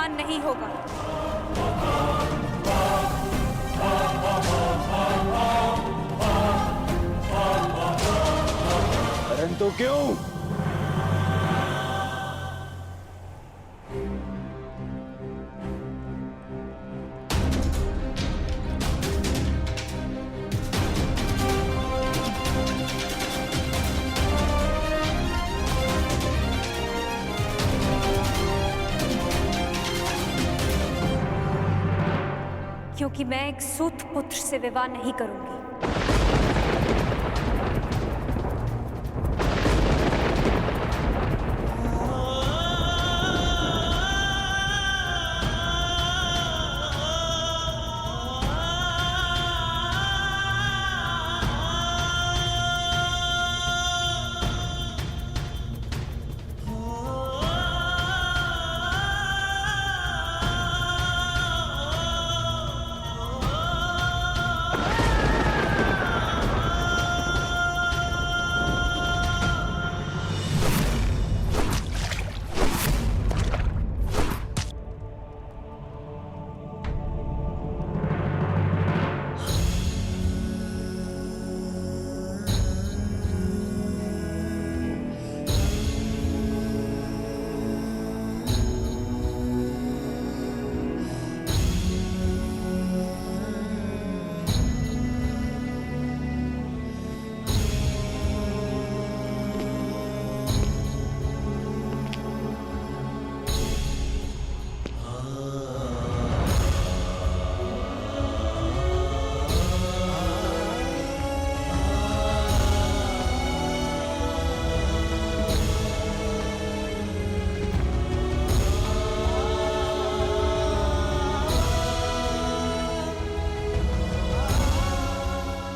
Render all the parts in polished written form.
समाधान नहीं होगा। परंतु क्यों? क्योंकि मैं एक सूत पुत्र से विवाह नहीं करूंगी।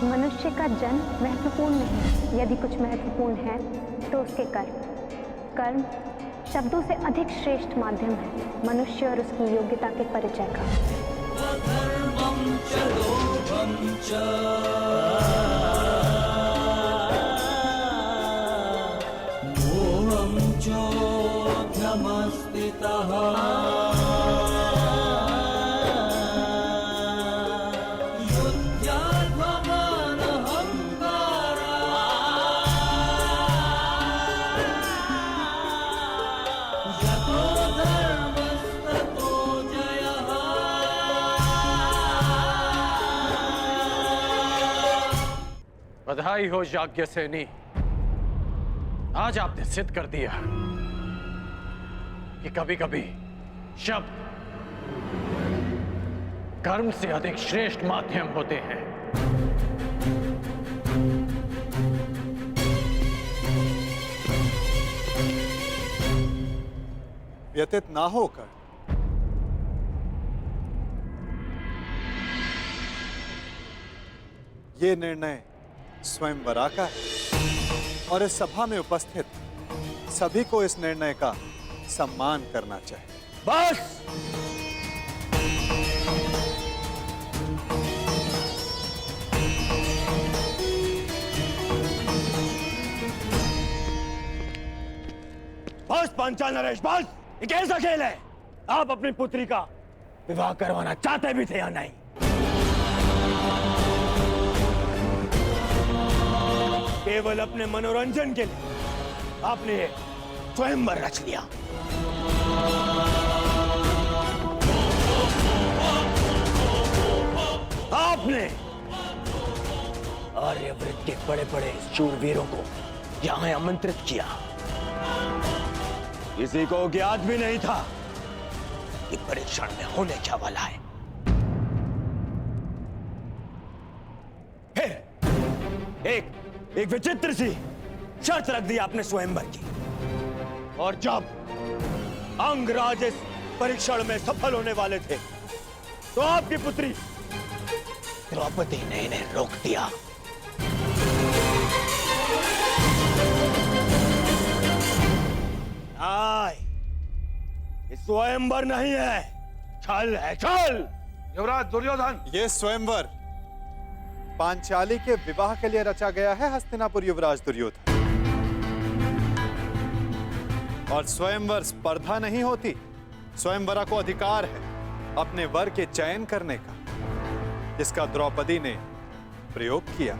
मनुष्य का जन्म महत्वपूर्ण नहीं, यदि कुछ महत्वपूर्ण है तो उसके कर्म। कर्म शब्दों से अधिक श्रेष्ठ माध्यम है मनुष्य और उसकी योग्यता के परिचय का। बधाई हो याज्ञसेनी, आज आपने सिद्ध कर दिया कि कभी कभी शब्द कर्म से अधिक श्रेष्ठ माध्यम होते हैं। व्यतीत ना होकर ये निर्णय स्वयंवरा का है और इस सभा में उपस्थित सभी को इस निर्णय का सम्मान करना चाहिए। बस! बस पांचाल नरेश, बस! ये कैसा खेल है? आप अपनी पुत्री का विवाह करवाना चाहते भी थे या नहीं? केवल अपने मनोरंजन के लिए आपने स्वयंवर रच लिया। आपने आर्यव्रत के बड़े बड़े शूरवीरों को यहां आमंत्रित किया। किसी को ज्ञात भी नहीं था कि परीक्षण में होने क्या वाला है। फिर एक विचित्र सी शर्त रख दी आपने स्वयंवर की, और जब अंगराज इस परीक्षण में सफल होने वाले थे तो आपकी पुत्री द्रौपदी ने इन्हें रोक दिया। ये स्वयंवर नहीं है, छल है, छल। युवराज दुर्योधन, ये स्वयंवर पांचाली के विवाह के लिए रचा गया है हस्तिनापुर युवराज दुर्योधन। और स्वयंवर स्पर्धा नहीं होती, स्वयंवरा को अधिकार है अपने वर के चयन करने का, जिसका द्रौपदी ने प्रयोग किया।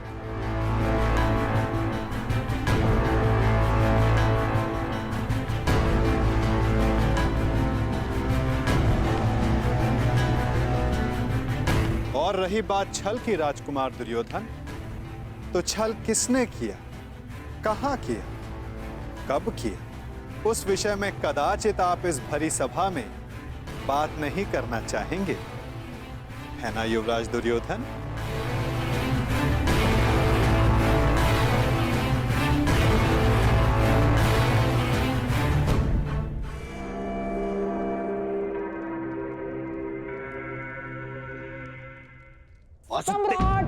और रही बात छल की राजकुमार दुर्योधन, तो छल किसने किया, कहां किया, कब किया, उस विषय में कदाचित आप इस भरी सभा में बात नहीं करना चाहेंगे, है ना युवराज दुर्योधन? सम्राट!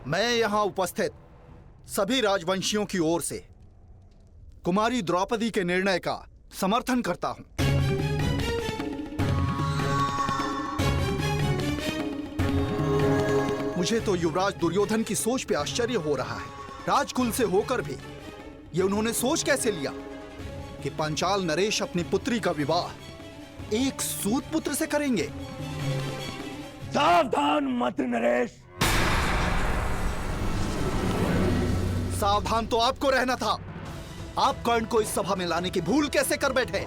मैं यहां उपस्थित सभी राजवंशियों की ओर से कुमारी द्रौपदी के निर्णय का समर्थन करता हूं। मुझे तो युवराज दुर्योधन की सोच पे आश्चर्य हो रहा है। राजकुल से होकर भी ये उन्होंने सोच कैसे लिया कि पांचाल नरेश अपनी पुत्री का विवाह एक सूत पुत्र से करेंगे? सावधान मत नरेश। सावधान तो आपको रहना था। आप कर्ण को इस सभा में लाने की भूल कैसे कर बैठे?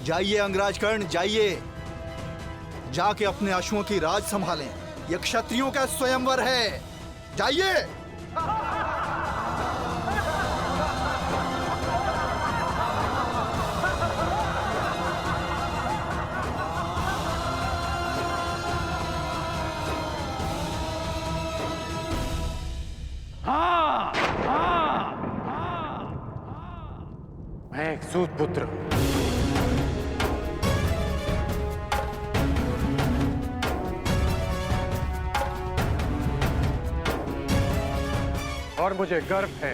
जाइए अंगराज कर्ण, जाइए, जाके अपने अश्वों की राज संभालें। यह क्षत्रियों का स्वयंवर है, जाइए। हाँ, हाँ, हाँ। मैं एक सूत पुत्र हूं। और मुझे गर्व है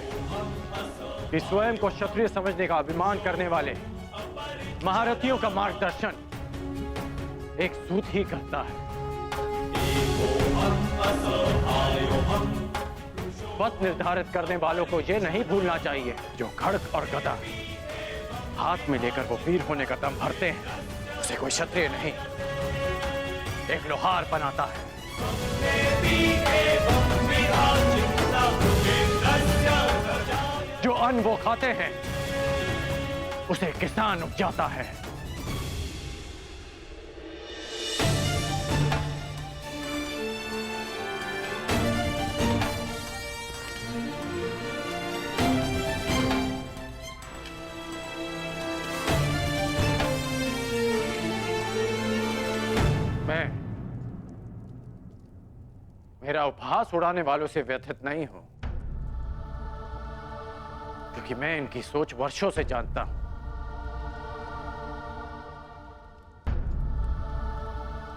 कि स्वयं को क्षत्रिय समझने का अभिमान करने वाले महारथियों का मार्गदर्शन एक सूत ही करता है। पथ निर्धारित करने वालों को यह नहीं भूलना चाहिए, जो खड्ग और गदा हाथ में लेकर वो वीर होने का दम भरते हैं, उसे कोई क्षत्रिय नहीं, एक लोहार बनाता है। जो अन्न वो खाते हैं उसे किसान उपजाता है। मैं मेरा उपहास उड़ाने वालों से व्यथित नहीं हूं, क्योंकि मैं इनकी सोच वर्षों से जानता हूं।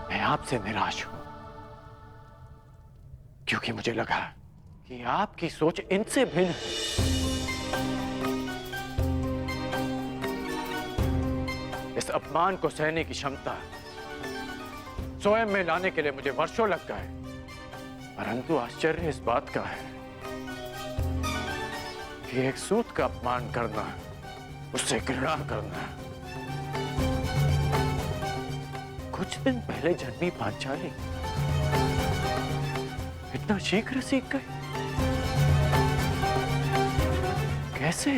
मैं आपसे निराश हूं, क्योंकि मुझे लगा कि आपकी सोच इनसे भिन्न है। इस अपमान को सहने की क्षमता स्वयं में लाने के लिए मुझे वर्षों लग गए, परंतु आश्चर्य इस बात का है कि एक सूत का अपमान करना, उससे घृणा करना, कुछ दिन पहले जन्मी पांचाली इतना शीघ्र सीख गए? कैसे?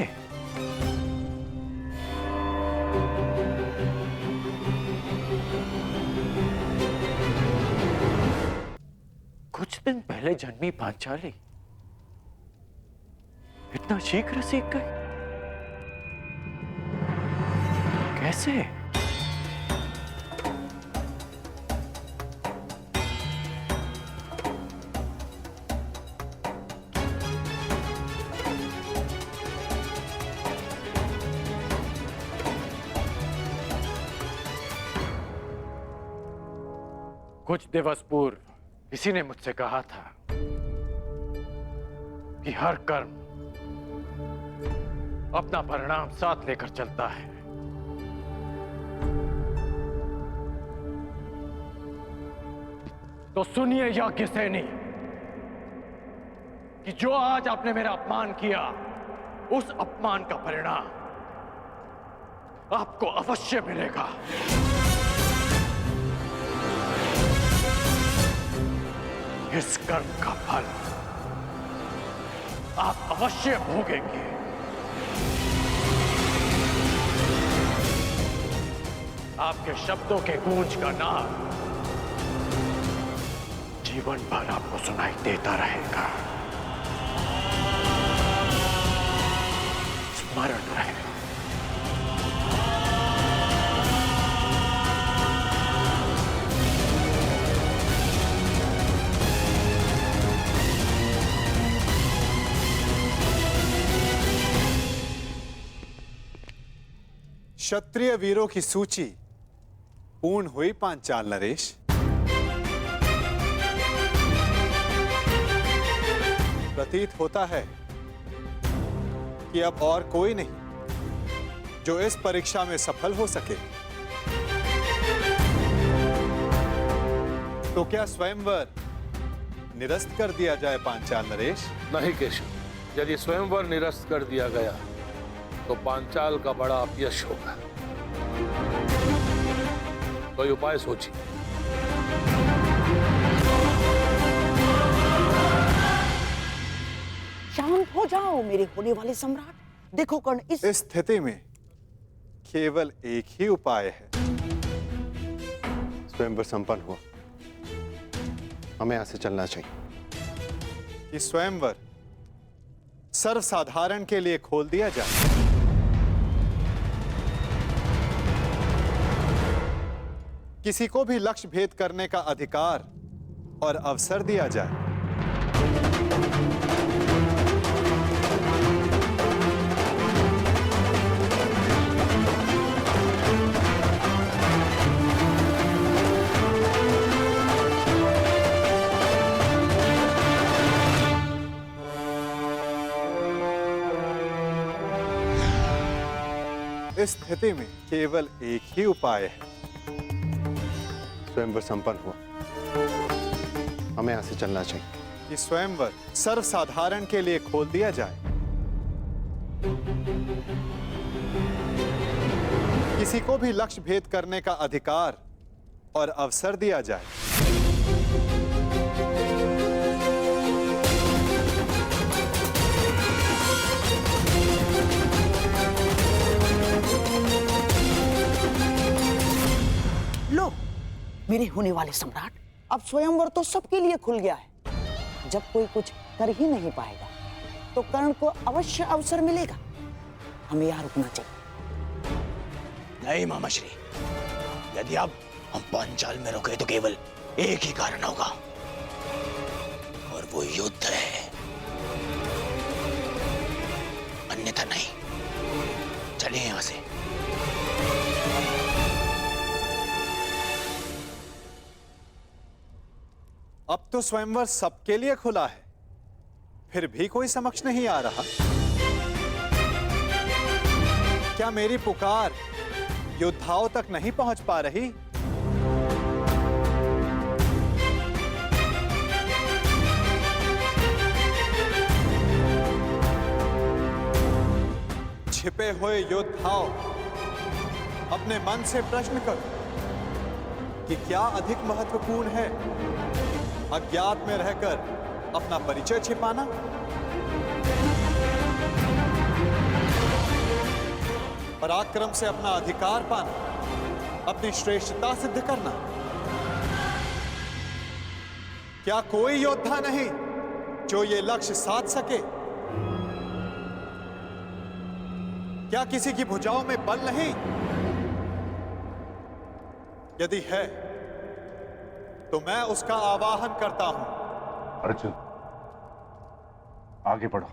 कुछ दिन पहले जन्मी पांचाली इतना शीघ्र सीख गए? कैसे? कुछ दिवस पूर्व किसी ने मुझसे कहा था कि हर कर्म अपना परिणाम साथ लेकर चलता है। तो सुनिए याज्ञसेनी कि जो आज आपने मेरा अपमान किया, उस अपमान का परिणाम आपको अवश्य मिलेगा। इस कर्म का फल आप अवश्य भोगेंगे। आपके शब्दों के गूंज का नाद जीवन भर आपको सुनाई देता रहेगा। स्मरण रहे। क्षत्रिय वीरों की सूची पूर्ण हुई पांचाल नरेश। प्रतीत होता है कि अब और कोई नहीं जो इस परीक्षा में सफल हो सके। तो क्या स्वयंवर निरस्त कर दिया जाए पांचाल नरेश? नहीं केशव, यदि स्वयंवर निरस्त कर दिया गया तो पांचाल का बड़ा अपयश होगा। कोई उपाय सोचिए। शांत हो जाओ मेरे होने वाले सम्राट। देखो कर्ण, इस स्थिति में केवल एक ही उपाय है। स्वयंवर संपन्न हुआ, हमें यहां से चलना चाहिए। कि स्वयंवर सर्वसाधारण के लिए खोल दिया जाए। किसी को भी लक्ष्य भेद करने का अधिकार और अवसर दिया जाए। इस स्थिति में केवल एक ही उपाय है। स्वयंवर संपन्न हुआ, हमें यहां से चलना चाहिए। कि स्वयंवर सर्वसाधारण के लिए खोल दिया जाए। किसी को भी लक्ष्य भेद करने का अधिकार और अवसर दिया जाए। लो मेरे होने वाले सम्राट, अब स्वयंवर तो सबके लिए खुल गया है। जब कोई कुछ कर ही नहीं पाएगा तो कर्ण को अवश्य अवसर मिलेगा। हमें यहाँ रुकना चाहिए। नहीं मामा श्री, यदि अब हम पांचाल में रुके तो केवल एक ही कारण होगा, और वो युद्ध है। अन्यथा नहीं। चलिए यहां से। अब तो स्वयंवर सबके लिए खुला है, फिर भी कोई समक्ष नहीं आ रहा। क्या मेरी पुकार योद्धाओं तक नहीं पहुंच पा रही? छिपे हुए योद्धाओं, अपने मन से प्रश्न करो कि क्या अधिक महत्वपूर्ण है, अज्ञात में रहकर अपना परिचय छिपाना, पराक्रम से अपना अधिकार पाना, अपनी श्रेष्ठता सिद्ध करना? क्या कोई योद्धा नहीं जो ये लक्ष्य साध सके? क्या किसी की भुजाओं में बल नहीं? यदि है तो मैं उसका आवाहन करता हूं। अर्जुन, आगे बढ़ो।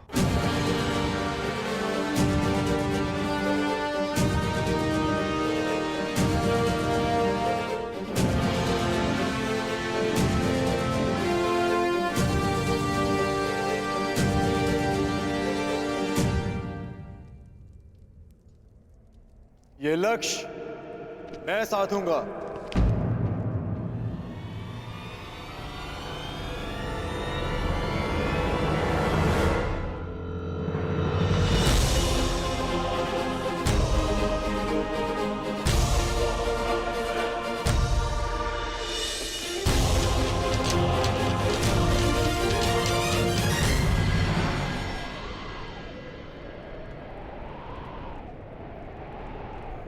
ये लक्ष्य मैं साधूंगा।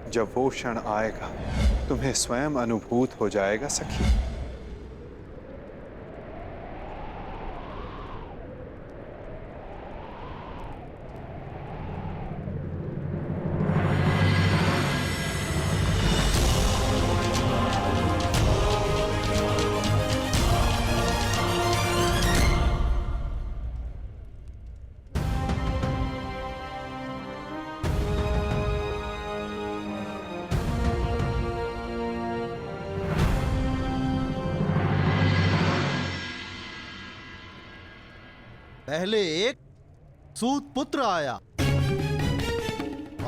जब वो क्षण आएगा तुम्हें स्वयं अनुभूत हो जाएगा सखी। पहले एक सूत पुत्र आया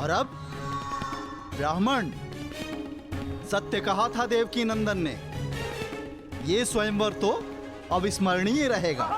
और अब ब्राह्मण। सत्य कहा था देवकी नंदन ने, ये स्वयंवर तो अविस्मरणीय रहेगा।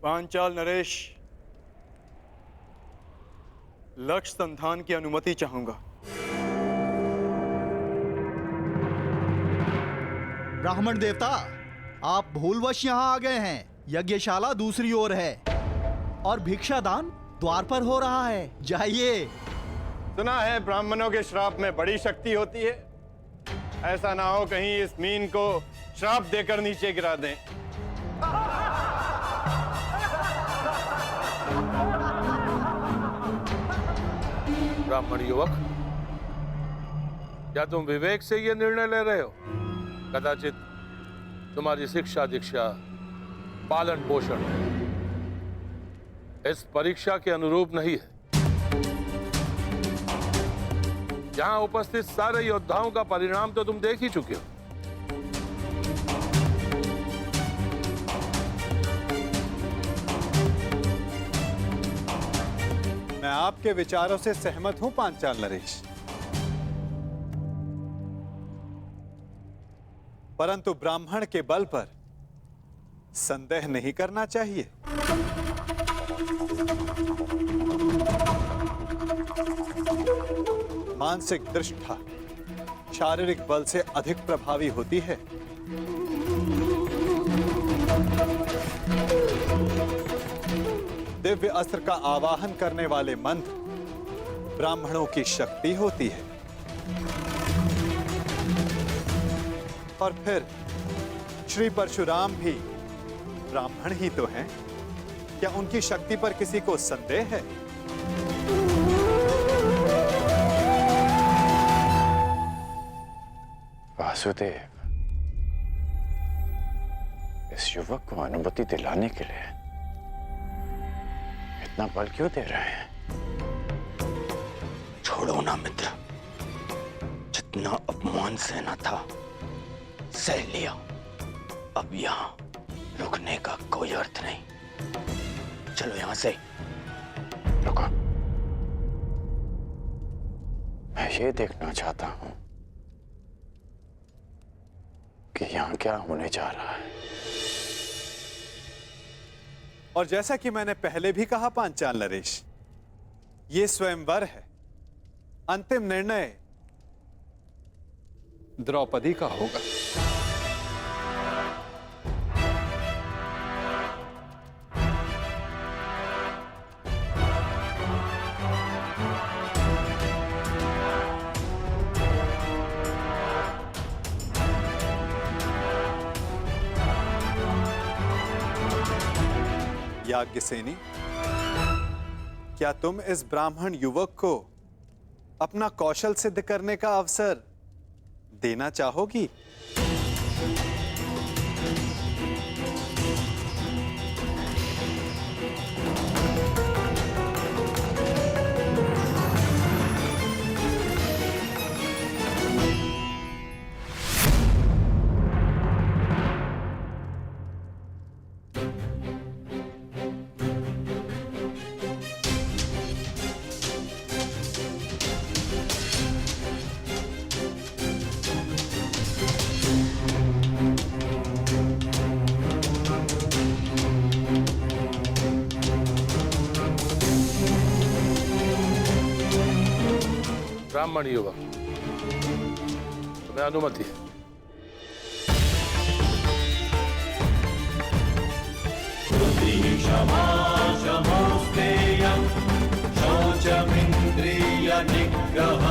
पांचाल नरेश, लक्ष्य संधान की अनुमति चाहूंगा। ब्राह्मण देवता, आप भूलवश यहाँ आ गए हैं। यज्ञशाला दूसरी ओर है और भिक्षादान द्वार पर हो रहा है। जाइए। सुना है ब्राह्मणों के श्राप में बड़ी शक्ति होती है। ऐसा ना हो कहीं इस मीन को श्राप देकर नीचे गिरा दें। ब्राह्मण युवक, क्या तुम विवेक से यह निर्णय ले रहे हो? कदाचित तुम्हारी शिक्षा दीक्षा, पालन पोषण इस परीक्षा के अनुरूप नहीं है। यहां उपस्थित सारे योद्धाओं का परिणाम तो तुम देख ही चुके हो। मैं आपके विचारों से सहमत हूं पांचाल नरेश, परंतु ब्राह्मण के बल पर संदेह नहीं करना चाहिए। मानसिक दृष्टा शारीरिक बल से अधिक प्रभावी होती है। दिव्य अस्त्र का आवाहन करने वाले मंत्र ब्राह्मणों की शक्ति होती है। और फिर श्री परशुराम भी ब्राह्मण ही तो हैं। क्या उनकी शक्ति पर किसी को संदेह है? वासुदेव, इस युवक को अनुमति दिलाने के लिए इतना बल क्यों दे रहे हैं? छोड़ो ना मित्र, जितना अपमान सहना था सह लिया। अब यहाँ रुकने का कोई अर्थ नहीं। चलो यहाँ से। रुको, मैं ये देखना चाहता हूं कि यहाँ क्या होने जा रहा है। और जैसा कि मैंने पहले भी कहा पांचाल नरेश, ये स्वयंवर है। अंतिम निर्णय द्रौपदी का होगा। याज्ञसेनी, क्या तुम इस ब्राह्मण युवक को अपना कौशल सिद्ध करने का अवसर देना चाहोगी? ब्राह्मण युवक, तुम्हें अनुमति है। शौचमिंद्रिय निग्रह